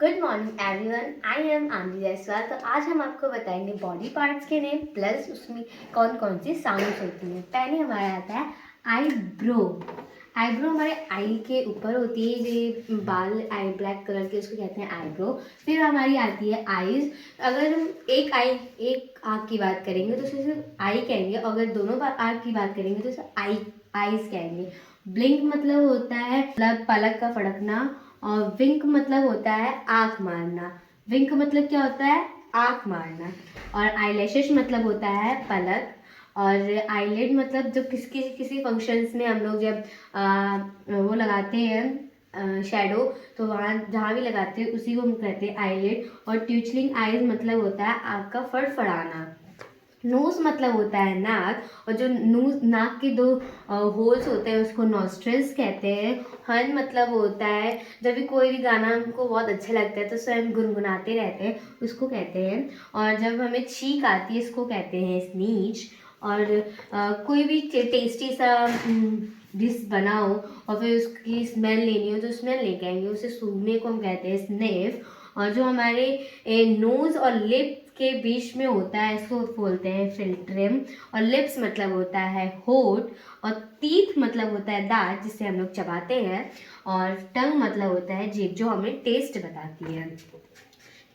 Good morning everyone, I am आंधी जायसवाल। तो आज हम आपको बताएंगे बॉडी पार्ट्स के नेम प्लस उसमें कौन कौन सी साउंड्स होती हैं। पहले हमारा आता है आईब्रो। आईब्रो हमारे आई के ऊपर होती है, ये बाल आई ब्लैक कलर के, उसको कहते हैं आईब्रो। फिर हमारी आती है आईज। अगर हम एक आँख की बात करेंगे तो उसे सिर्फ आई कहेंगे, अगर दोनों आँख की बात करेंगे तो उसे आईज कहेंगे। ब्लिंक मतलब होता है पलक का फड़कना, और विंक मतलब होता है आँख मारना। विंक मतलब क्या होता है? आँख मारना। और आईलैशेस मतलब होता है पलक। और आईलिड मतलब जब किसी फंक्शंस में हम लोग जब वो लगाते हैं शेडो, तो वहाँ जहाँ भी लगाते हैं उसी को हम कहते हैं आईलिड। और ट्विचलिंग आईज मतलब होता है आँख का फड़फड़ाना। नोज मतलब होता है नाक, और जो नाक के दो होल्स होते हैं उसको नॉस्ट्रल्स कहते हैं। हर्न मतलब होता है जब भी कोई भी गाना हमको बहुत अच्छा लगता है तो स्वयं गुनगुनाते रहते हैं, उसको कहते हैं। और जब हमें छींक आती है इसको कहते हैं स्नीच। और कोई भी टेस्टी सा डिश बनाओ और फिर उसकी स्मेल लेनी हो तो स्मेल नहीं कहेंगे, उसे सूंघने को हम कहते हैं स्निफ। और जो हमारे नोज और लिप के बीच में होता है इसको बोलते हैं फिल्ट्रम। और लिप्स मतलब होता है होठ। और टीथ मतलब होता है दांत जिसे हम लोग चबाते हैं। और टंग मतलब होता है जीभ जो हमें टेस्ट बताती है।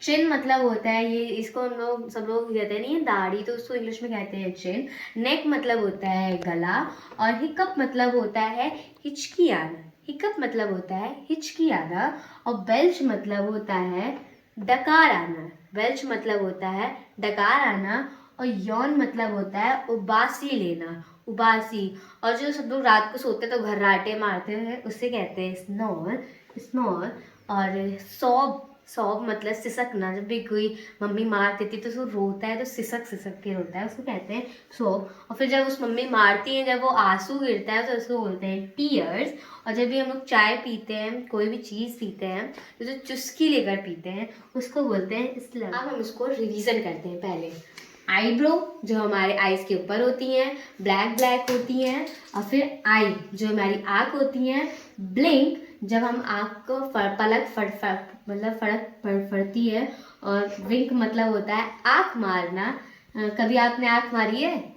चिन मतलब होता है, ये इसको हम लोग सब लोग कहते नहीं है दाढ़ी, तो उसको इंग्लिश में कहते हैं चिन। नेक मतलब होता है गला। और हिकअप मतलब होता है हिचकी आना। हिकअप मतलब होता है हिचकी आना। और बेल्च मतलब होता है डकार आना। बेल्च मतलब होता है डकार आना। और यौन मतलब होता है उबासी लेना, उबासी। और जो सब लोग रात को सोते हैं तो घर्राटे मारते हैं उसे कहते हैं स्नोर, स्नोर। और सॉब, सॉब मतलब सिसकना। जब भी कोई मम्मी मार देती तो उसको रोता है तो सिसक सिसक के रोता है, उसको कहते हैं सॉब। और फिर जब उस मम्मी मारती है, जब वो आंसू गिरता है तो उसको बोलते हैं टीयर्स। और जब भी हम लोग चाय पीते हैं, कोई भी चीज़ पीते हैं तो जो चुस्की लेकर पीते हैं उसको बोलते हैं स्लग। अब हम इसको रिवीजन करते हैं। पहले आईब्रो जो हमारे आईज के ऊपर होती हैं, ब्लैक ब्लैक होती हैं। और फिर आई जो हमारी आँख होती हैं। ब्लिंक जब हम आँख को पलक मतलब फड़क फड़ती है। और विंक मतलब होता है आँख मारना। कभी आपने आँख मारी है?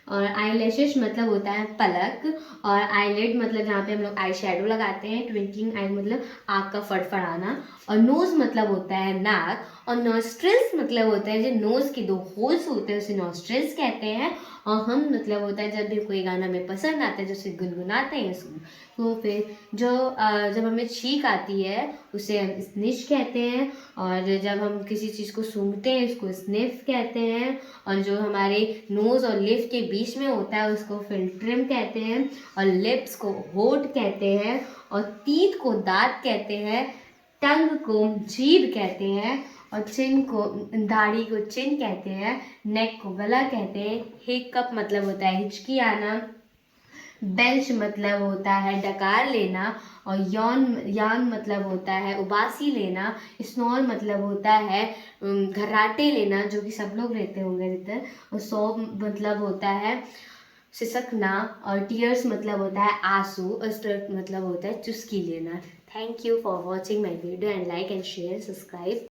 और आईलैशेस मतलब होता है पलक। और आईलिड मतलब जहाँ पे हम लोग आई शेडो लगाते हैं। ट्विंकलिंग आई मतलब आँख का फड़फड़ाना। और नोज मतलब होता है नाक। और नॉस्ट्रिल्स मतलब होता है जो नोज के दो होल्स होते हैं उसे नॉस्ट्रिल्स कहते हैं। और हम मतलब होता है जब भी कोई गाना हमें पसंद आता है जो उसे गुनगुनाते हैं उसको। तो फिर जो जब हमें छींक आती है उसे हम स्निश कहते हैं। और जब हम किसी चीज़ को सूंघते हैं उसको स्निफ कहते हैं। और जो हमारे नोज़ और लिप्स के बीच में होता है उसको फिल्ट्रम कहते हैं। और लिप्स को होठ कहते हैं। और टीथ को दांत कहते हैं। टंग को जीभ कहते हैं। और चिन को, दाढ़ी को चिन कहते हैं। नेक को गला कहते हैं। हिकअप मतलब होता है हिचकी आना। बेल्च मतलब होता है डकार लेना। और यान मतलब होता है उबासी लेना। स्नोर मतलब होता है घर्राटे लेना, जो कि सब लोग रहते होंगे इधर। और सॉब मतलब होता है सिसकना। और टीयर्स मतलब होता है आंसू। और स्ट्रक मतलब होता है चुस्की लेना। Thank you for watching my video and like and share subscribe.